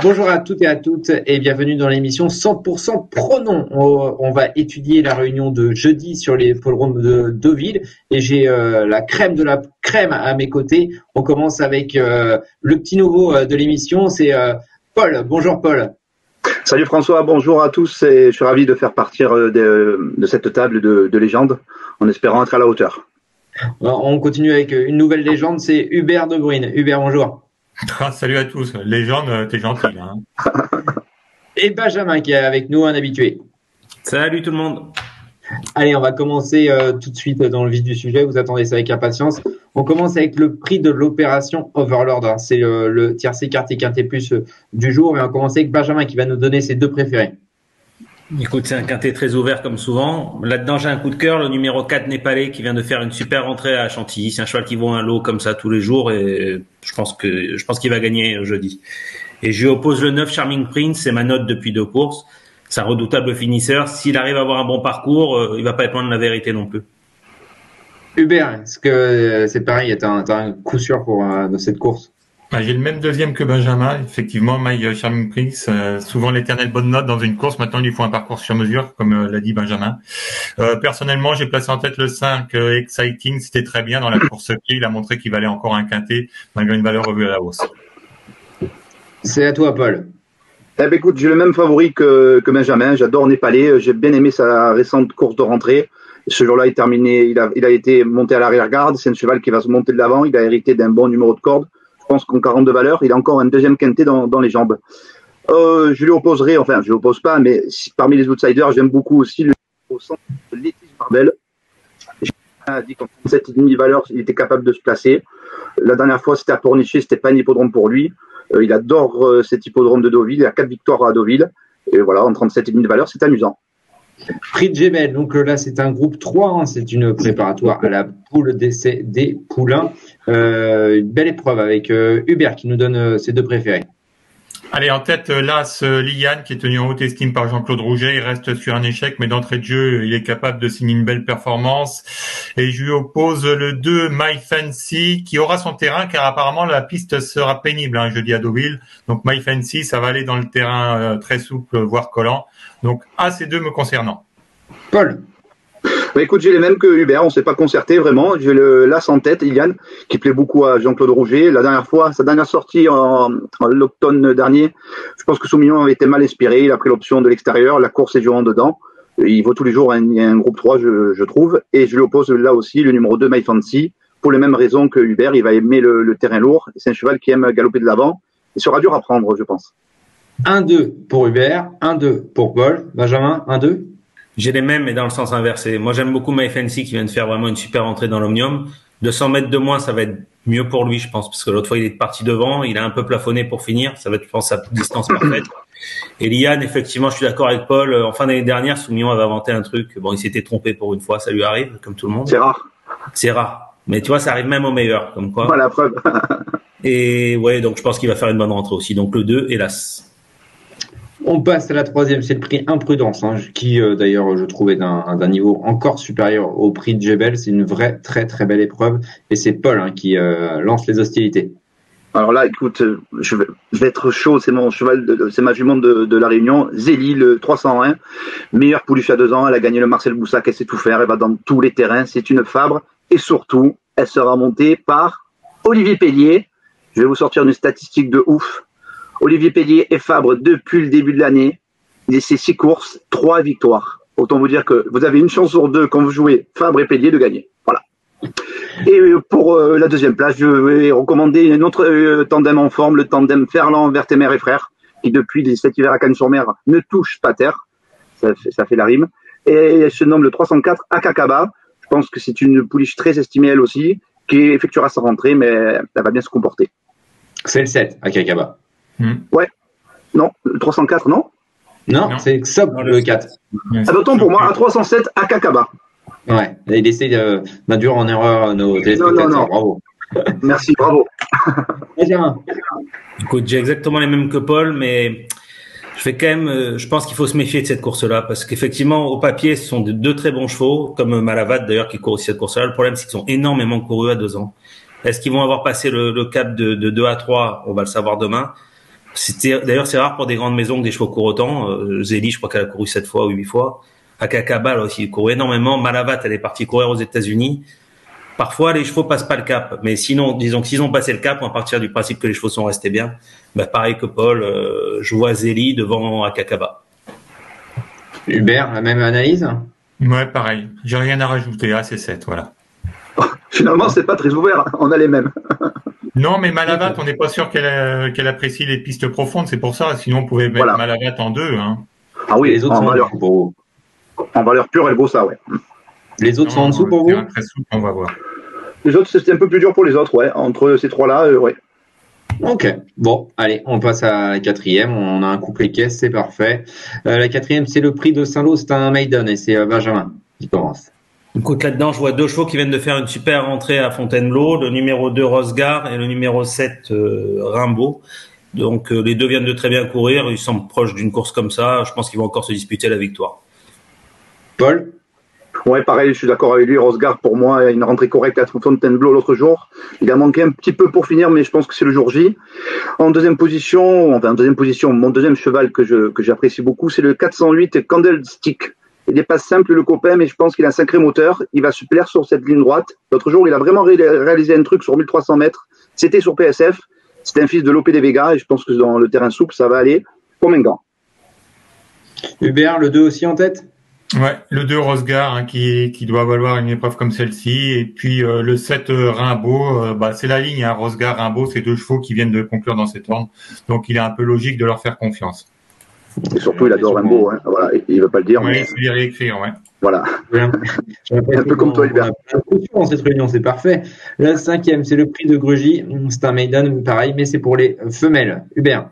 Bonjour à toutes et à toutes et bienvenue dans l'émission 100% pronom. On va étudier la réunion de jeudi sur les hippodromes de Deauville et j'ai la crème de la crème à mes côtés. On commence avec le petit nouveau de l'émission, c'est Paul. Bonjour Paul. Salut François, bonjour à tous et je suis ravi de faire partir de cette table de légende en espérant être à la hauteur. On continue avec une nouvelle légende, c'est Hubert De Bruyne. Hubert, bonjour. Ah, salut à tous. Légende, t'es gentil, hein. Et Benjamin qui est avec nous, un habitué. Salut tout le monde. Allez, on va commencer tout de suite dans le vif du sujet. Vous attendez ça avec impatience. On commence avec le prix de l'opération Overlord. C'est le tiercé quartier quintet plus du jour. Et on va commencer avec Benjamin qui va nous donner ses deux préférés. Écoute, c'est un quintet très ouvert comme souvent. Là-dedans, j'ai un coup de cœur, le numéro 4 Népalais qui vient de faire une super entrée à Chantilly. C'est un cheval qui vaut un lot comme ça tous les jours et je pense qu'il va gagner jeudi. Et je lui oppose le 9 Charming Prince, c'est ma note depuis 2 courses. C'est un redoutable finisseur. S'il arrive à avoir un bon parcours, il va pas être loin de la vérité non plus. Hubert, est-ce que c'est pareil, t'as un coup sûr pour cette course? J'ai le même deuxième que Benjamin, effectivement, My Charming Prince, souvent l'éternelle bonne note dans une course. Maintenant, il lui faut un parcours sur mesure, comme l'a dit Benjamin. Personnellement, j'ai placé en tête le 5 Exciting, c'était très bien dans la course clé. Il a montré qu'il valait encore un quintet, malgré une valeur revue à la hausse. C'est à toi, Paul. Eh ben écoute, j'ai le même favori que Benjamin. J'adore Népalais. J'ai bien aimé sa récente course de rentrée. Ce jour-là, il a été monté à l'arrière-garde. C'est un cheval qui va se monter de l'avant. Il a hérité d'un bon numéro de corde. Je pense qu'en 42 valeurs, il a encore un deuxième quintet dans les jambes. Je lui opposerai, enfin, je lui oppose pas, mais parmi les outsiders, j'aime beaucoup aussi le centre de Letis Barbel. J'ai dit qu'en 37,5 valeurs, il était capable de se placer. La dernière fois, c'était à Pornichet, c'était pas un hippodrome pour lui. Il adore cet hippodrome de Deauville. Il a 4 victoires à Deauville. Et voilà, en 37,5 valeurs, c'est amusant. Prix de Jebel, donc là c'est un groupe 3, hein, c'est une préparatoire à la poule d'essai des poulains. Une belle épreuve avec Hubert qui nous donne ses deux préférés. Allez, en tête, l'As Liane, qui est tenu en haute estime par Jean-Claude Rouget. Il reste sur un échec, mais d'entrée de jeu, il est capable de signer une belle performance. Et je lui oppose le 2 My Fancy, qui aura son terrain, car apparemment la piste sera pénible jeudi à Deauville. Donc My Fancy, ça va aller dans le terrain très souple, voire collant. Donc ces deux me concernant. Paul. Bah, écoute, j'ai les mêmes que Hubert, on s'est pas concerté vraiment. J'ai l'As en tête, Iliane, qui plaît beaucoup à Jean-Claude Rouget. La dernière fois, sa dernière sortie en l'automne dernier, je pense que Soumillon avait été mal inspiré. Il a pris l'option de l'extérieur, la course est jouée en dedans. Il vaut tous les jours un groupe 3, je trouve. Et je lui oppose là aussi le numéro 2, My Fancy, pour les mêmes raisons que Hubert. Il va aimer le terrain lourd. C'est un cheval qui aime galoper de l'avant. Il sera dur à prendre, je pense. 1-2 pour Hubert, 1-2 pour Paul. Benjamin, 1-2. J'ai les mêmes, mais dans le sens inversé. Moi, j'aime beaucoup My Fancy qui vient de faire vraiment une super entrée dans l'Omnium. 200 mètres de moins, ça va être mieux pour lui, je pense, parce que l'autre fois, il est parti devant. Il a un peu plafonné pour finir. Ça va être, je pense, sa distance parfaite. Et Liane, effectivement, je suis d'accord avec Paul. En fin d'année dernière, Soumillon avait inventé un truc. Bon, il s'était trompé pour une fois. Ça lui arrive, comme tout le monde. C'est rare. C'est rare. Mais tu vois, ça arrive même aux meilleurs, comme quoi. Voilà la preuve. Et ouais, donc je pense qu'il va faire une bonne rentrée aussi. Donc le 2, hélas. On passe à la troisième, c'est le prix Imprudence, qui d'ailleurs je trouvais d'un niveau encore supérieur au prix de Jebel. C'est une vraie très très belle épreuve et c'est Paul qui lance les hostilités. Alors là, écoute, je vais être chaud, c'est mon cheval, c'est ma jument de la Réunion, Zélie, le 301, meilleure pouliche à 2 ans, elle a gagné le Marcel Boussac, elle sait tout faire, elle va dans tous les terrains, c'est une Fabre et surtout, elle sera montée par Olivier Pellier. Je vais vous sortir une statistique de ouf. Olivier Pellier et Fabre depuis le début de l'année. C'est 6 courses, 3 victoires. Autant vous dire que vous avez une chance sur 2 quand vous jouez Fabre et Pellier de gagner. Voilà. Et pour la deuxième place, je vais recommander un autre tandem en forme, le tandem Ferland-Vertemer et Frères, qui depuis cet hiver à Cannes-sur-Mer ne touche pas terre. Ça fait la rime. Et elle se nomme le 304 Akakaba. Je pense que c'est une pouliche très estimée elle aussi, qui effectuera sa rentrée, mais elle va bien se comporter. C'est le 7, Akakaba. Ouais. Non, le 304, non? Non, c'est Xob, le 4. Autant pour moi, à 307, Akakaba. Ouais, il essaie d'induire en erreur nos téléspectateurs. Non. Bravo. Merci, bravo. Benjamin. Écoute, j'ai exactement les mêmes que Paul, mais je vais quand même, je pense qu'il faut se méfier de cette course-là, parce qu'effectivement, au papier, ce sont deux très bons chevaux, comme Malavat d'ailleurs, qui court aussi cette course-là. Le problème, c'est qu'ils ont énormément couru à 2 ans. Est-ce qu'ils vont avoir passé le cap de 2 à 3? On va le savoir demain. D'ailleurs, c'est rare pour des grandes maisons que des chevaux courent autant. Zélie, je crois qu'elle a couru 7 fois ou 8 fois. Akakaba, là aussi, il court énormément. Malavat, elle est partie courir aux États-Unis. Parfois, les chevaux passent pas le cap. Mais sinon, disons que s'ils ont passé le cap, on va partir du principe que les chevaux sont restés bien. Bah, pareil que Paul, je vois Zélie devant Akakaba. Hubert, la même analyse? Ouais, pareil. J'ai rien à rajouter. C'est 7, voilà. Finalement, c'est pas très ouvert. On a les mêmes. Non, mais Malavat, on n'est pas sûr qu'elle apprécie les pistes profondes. C'est pour ça. Sinon, on pouvait mettre Malavat en 2. Hein. Ah oui, les autres sont en dessous pour vous. En valeur pure, elle vaut ça, ouais. Les autres sont en dessous pour vous? Très souple, on va voir. Les autres, c'était un peu plus dur pour les autres, ouais. Entre ces trois-là, ouais. Ok, bon, allez, on passe à la quatrième. On a un couplet caisse, c'est parfait. La quatrième, c'est le prix de Saint-Lô, c'est un maiden et c'est Benjamin qui commence. Écoute, là-dedans, je vois 2 chevaux qui viennent de faire une super entrée à Fontainebleau, le numéro 2 Rosgard et le numéro 7 Rimbaud. Donc les deux viennent de très bien courir, ils semblent proches d'une course comme ça, je pense qu'ils vont encore se disputer la victoire. Paul? Ouais, pareil, je suis d'accord avec lui. Rosgard, pour moi, une rentrée correcte à Fontainebleau l'autre jour. Il a manqué un petit peu pour finir, mais je pense que c'est le jour J. En deuxième position, mon deuxième cheval que j'apprécie beaucoup, c'est le 408 Candlestick. Il n'est pas simple, le copain, mais je pense qu'il a un sacré moteur. Il va se plaire sur cette ligne droite. L'autre jour, il a vraiment réalisé un truc sur 1300 mètres. C'était sur PSF. C'était un fils de Lopé des Vega, et je pense que dans le terrain souple, ça va aller comme un gant. Hubert, le 2 aussi en tête? Ouais, le 2 Rosgard qui doit valoir une épreuve comme celle-ci, et puis le 7 Rimbaud, c'est la ligne, Rosgard, Rimbaud, c'est 2 chevaux qui viennent de conclure dans cet ordre, donc il est un peu logique de leur faire confiance. Et surtout, il adore Rimbaud, hein. Voilà, il veut pas le dire. Oui, mais... il vais réécrire, ouais. Voilà. Un peu comme toi, Hubert. Dans cette réunion, c'est parfait. La cinquième, c'est le prix de Grugy. C'est un maiden, pareil, mais c'est pour les femelles. Hubert.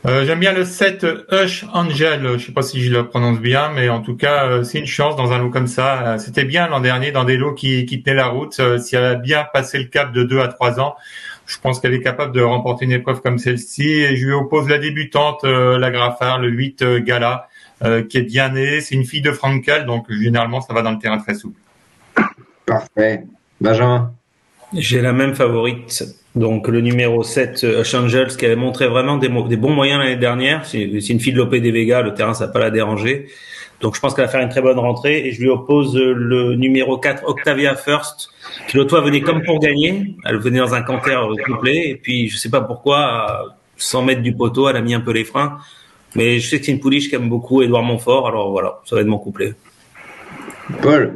J'aime bien le 7 Hush Angel, je sais pas si je le prononce bien, mais en tout cas, c'est une chance dans un lot comme ça. C'était bien l'an dernier dans des lots qui tenaient la route. Si elle a bien passé le cap de 2 à 3 ans, je pense qu'elle est capable de remporter une épreuve comme celle-ci. Et je lui oppose la débutante, la Graffard, le 8 Gala, qui est bien née. C'est une fille de Frankel, donc généralement, ça va dans le terrain très souple. Parfait. Benjamin. J'ai la même favorite. Donc le numéro 7, Hush Angels, qui avait montré vraiment des bons moyens l'année dernière. C'est une fille de Lopé des Vega, le terrain ça va pas la déranger. Donc je pense qu'elle va faire une très bonne rentrée. Et je lui oppose le numéro 4, Octavia First, qui l'autre fois venait comme pour gagner. Elle venait dans un canter complet. Et puis je sais pas pourquoi, à 100 mètres du poteau, elle a mis un peu les freins. Mais je sais que c'est une pouliche qu'aime beaucoup Édouard Montfort. Alors voilà, ça va être mon couplet. Paul.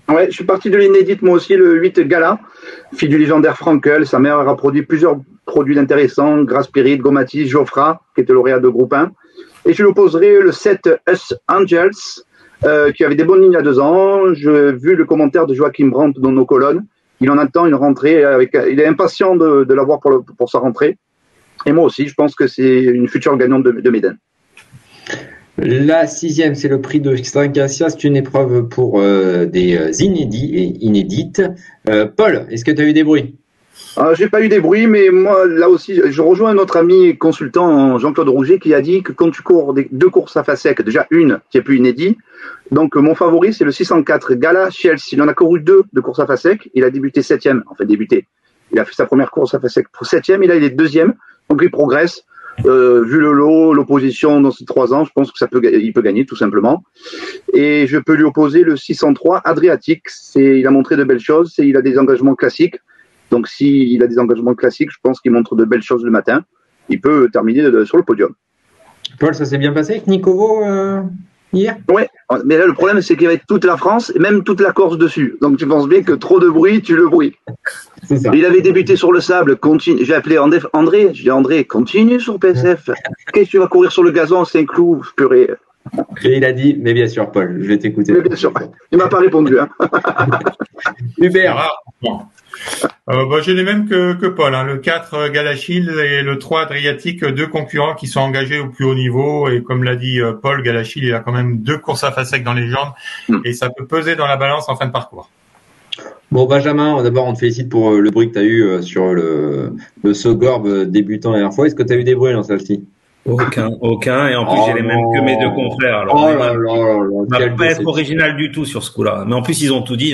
Ouais, je suis parti de l'inédite, moi aussi, le 8 Gala, fille du légendaire Frankel. Sa mère a produit plusieurs produits intéressants, Gras Spirit, Gomatis, Joffra, qui était lauréat de groupe 1. Et je lui opposerai le 7 Us Angels, qui avait des bonnes lignes à 2 ans. J'ai vu le commentaire de Joachim Brandt dans nos colonnes. Il en attend une rentrée, il est impatient de l'avoir pour sa rentrée. Et moi aussi, je pense que c'est une future gagnante de Méden. La sixième, c'est le prix de Cassia. C'est une épreuve pour des inédites. Paul, est-ce que tu as eu des bruits? J'ai pas eu des bruits, mais moi, là aussi, je rejoins notre ami consultant Jean-Claude Rouget qui a dit que quand tu cours 2 courses à face sec, déjà une qui est plus inédit, donc mon favori, c'est le 604 Gala Chelsea. Il en a couru 2 de courses à face sec. Il a débuté 7e, il a fait sa première course à face sec pour 7e, il est 2e, donc il progresse. Vu le lot, l'opposition dans ces 3 ans, je pense que il peut gagner tout simplement. Et je peux lui opposer le 603 Adriatique. Il a montré de belles choses, il a des engagements classiques. Donc s'il a des engagements classiques, je pense qu'il montre de belles choses le matin. Il peut terminer sur le podium. Paul, ça s'est bien passé avec Nikovo hier? Ouais, mais là le problème c'est qu'il y avait toute la France et même toute la Corse dessus. Donc tu penses bien que trop de bruit, tu le bruis. C'est ça. Il avait débuté sur le sable, continue. J'ai appelé André, je dis André, continue sur PSF. Qu'est-ce que tu vas courir sur le gazon, Saint-Cloud, purée. Et il a dit, mais bien sûr, Paul, je vais t'écouter. Mais bien sûr, il m'a pas répondu. Hein. Hubert. J'ai les mêmes que Paul, hein. Le 4 Galachil et le 3 Adriatique, 2 concurrents qui sont engagés au plus haut niveau. Et comme l'a dit Paul, Galachil, il a quand même 2 courses à face sec dans les jambes. Et ça peut peser dans la balance en fin de parcours. Bon, Benjamin, d'abord, on te félicite pour le bruit que tu as eu sur le Sogorb débutant la dernière fois. Est-ce que tu as eu des bruits dans celle-ci? Aucun. Et en plus, j'ai les mêmes que mes deux confrères. Alors, on va pas être original du tout sur ce coup-là. Mais en plus, ils ont tout dit.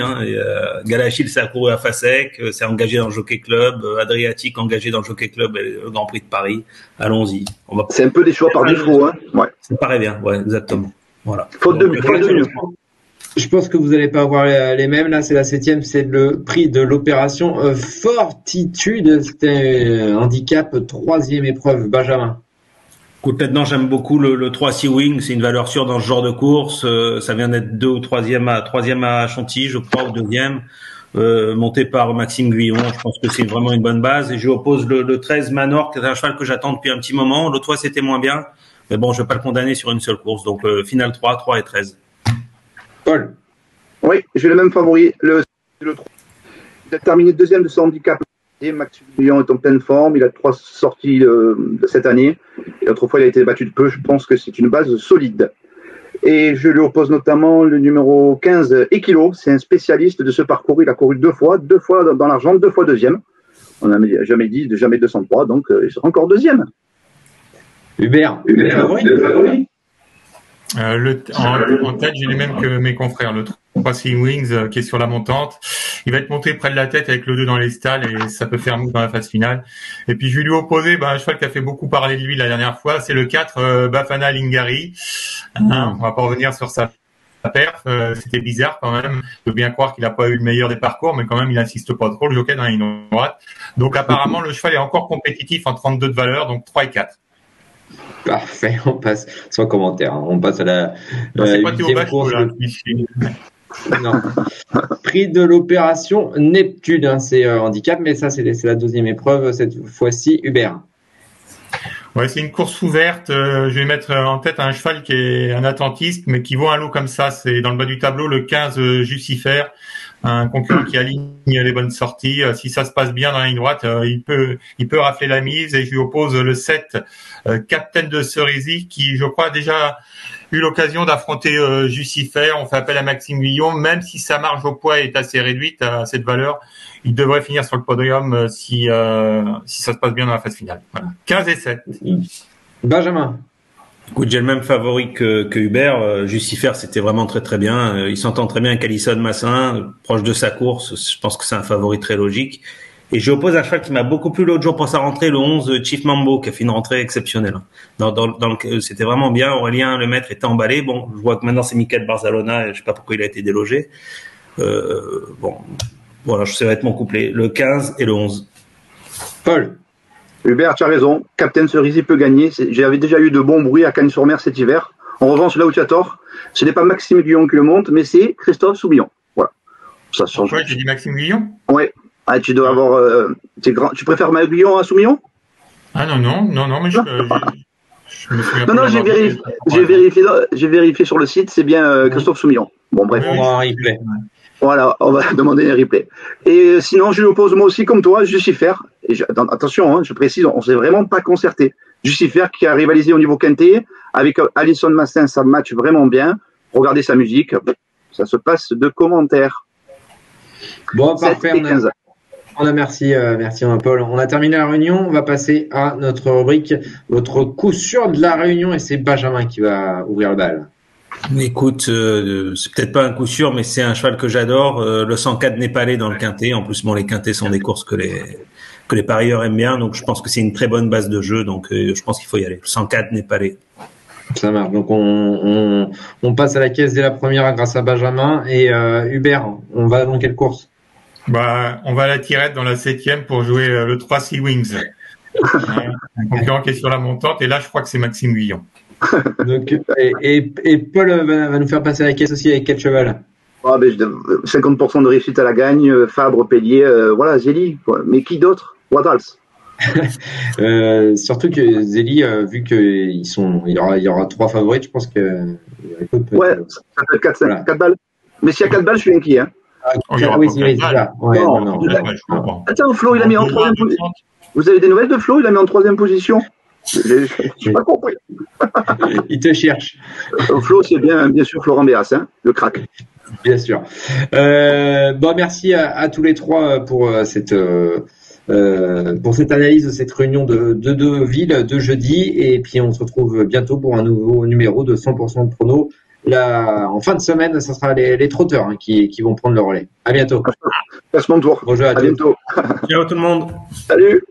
Galachil s'est couru à Fasek, s'est engagé dans le Jockey Club, Adriatique engagé dans le Jockey Club et le Grand Prix de Paris. Allons-y. C'est un peu des choix par défaut, hein. Ouais. Ça paraît bien, ouais, exactement. Voilà. Faute de mieux. Je pense que vous n'allez pas avoir les mêmes. Là, c'est la 7e, c'est le prix de l'opération Fortitude. C'était handicap, 3e épreuve, Benjamin. Écoute, maintenant, j'aime beaucoup le 3 Sea Wing. C'est une valeur sûre dans ce genre de course. Ça vient d'être 2 ou 3e à Chantilly, je crois, ou 2e. Monté par Maxime Guyon. Je pense que c'est vraiment une bonne base. Et je lui oppose le 13 Manor, qui est un cheval que j'attends depuis un petit moment. L'autre fois, c'était moins bien. Mais bon, je vais pas le condamner sur une seule course. Donc, final 3 et 13. Paul. Oui, j'ai le même favori. Le 3. Il a terminé 2e de son handicap. Et Maxime Guyon est en pleine forme. Il a 3 sorties de cette année. Et autrefois, il a été battu de peu. Je pense que c'est une base solide. Et je lui oppose notamment le numéro 15, Equilo. C'est un spécialiste de ce parcours. Il a couru 2 fois dans l'argent, 2 fois 2e. On n'a jamais dit jamais 203, donc il sera encore 2e. Hubert, favori. En tête, j'ai les mêmes que mes confrères. Le 3 Sea Wings qui est sur la montante. Il va être monté près de la tête avec le 2 dans les stalles et ça peut faire mou dans la phase finale. Et puis je vais lui opposer un cheval qui a fait beaucoup parler de lui la dernière fois, c'est le 4 Bafana Lingari. On va pas revenir sur sa perf, c'était bizarre quand même. Je veux bien croire qu'il n'a pas eu le meilleur des parcours, mais quand même il insiste pas trop, le jockey dans la ligne droite. Donc apparemment le cheval est encore compétitif en 32 de valeur, donc 3 et 4. Parfait, on passe sans commentaire. On passe à la huitième course. Non. Prix de l'opération Neptune, c'est handicap, mais ça c'est la 2e épreuve cette fois-ci. Hubert. Ouais, c'est une course ouverte. Je vais mettre en tête un cheval qui est un attentiste, mais qui vaut un lot comme ça. C'est dans le bas du tableau le 15 Jucifer, un concurrent qui aligne les bonnes sorties. Si ça se passe bien dans la ligne droite, il peut rafler la mise. Et je lui oppose le 7 Captain de Cerisy, qui je crois a déjà eu l'occasion d'affronter Jucifer. On fait appel à Maxime Guyon, même si sa marge au poids est assez réduite à cette valeur. Il devrait finir sur le podium si ça se passe bien dans la phase finale. Voilà. 15 et 7. Benjamin. Écoute, j'ai le même favori que Hubert. Jucifer, c'était vraiment très très bien. Il s'entend très bien avec Alison Massin, proche de sa course. Je pense que c'est un favori très logique. Et j'oppose un cheval qui m'a beaucoup plu l'autre jour pour sa rentrée, le 11 Chief Mambo, qui a fait une rentrée exceptionnelle. C'était vraiment bien. Aurélien, le maître, était emballé. Bon, je vois que maintenant c'est Michael Barzalona, et je sais pas pourquoi il a été délogé. Voilà, ça va être mon couplet. Le 15 et le 11. Paul. Hubert, tu as raison. Captain Cerisy peut gagner. J'avais déjà eu de bons bruits à Cagnes-sur-Mer cet hiver. En revanche, là où tu as tort, ce n'est pas Maxime Guyon qui le monte, mais c'est Christophe Soubillon. Voilà. Ça change. Pourquoi j'ai dit Maxime Guyon? Ouais. Ah, tu dois avoir. Tu préfères Guyon à Soubillon? Ah non, mais je me souviens pas. Non, j'ai vérifié sur le site, c'est bien Christophe Soubillon. Bon, bref. On va un replay. Voilà, on va demander un replay. Et sinon, je lui oppose moi aussi, comme toi, Jucifer. Attention, je précise, on ne s'est vraiment pas concerté. Jucifer qui a rivalisé au niveau quintet avec Alison Massin, ça match vraiment bien. Regardez sa musique, ça se passe de commentaires. Bon, parfait. Merci Paul. On a terminé la réunion. On va passer à notre rubrique, votre coup sûr de la réunion, et c'est Benjamin qui va ouvrir le bal. Écoute, c'est peut-être pas un coup sûr, mais c'est un cheval que j'adore. Le 104 népalais dans le quintet. En plus, les quintets sont des courses que les parieurs aiment bien, donc je pense que c'est une très bonne base de jeu. Donc, je pense qu'il faut y aller. Le 104 népalais. Ça marche. Donc, on passe à la caisse dès la première grâce à Benjamin. Et Hubert, on va dans quelle course? On va à la tirette dans la 7e pour jouer le 3 Sea Wings. Un concurrent qui est sur la montante. Et là, je crois que c'est Maxime Guyon. Donc, et Paul va nous faire passer la caisse aussi avec quel cheval? 50% de réussite à la gagne, Fabre, Pellier, Zélie. Mais qui d'autre? What else? Surtout que Zélie, vu qu'il y aura 3 favoris, je pense que. Ouais, ça peut être 4 balles. Mais s'il y a 4 balles, je suis inquiet. Oui, c'est ça. Ouais, non. Attends, Flo, il a mis en 3e position. Vous avez des nouvelles de Flo? Il a mis en 3e position. J'ai pas compris. Il te cherche. Flo, c'est bien sûr Florent Béas, le crack. Bien sûr. Merci à tous les trois pour cette pour cette analyse de cette réunion de Deauville de jeudi. Et puis on se retrouve bientôt pour un nouveau numéro de 100% de prono. Là, en fin de semaine, ce sera les trotteurs qui vont prendre le relais. À bientôt. Passe mon tour. Bonjour à bientôt. Ciao tout le monde. Salut.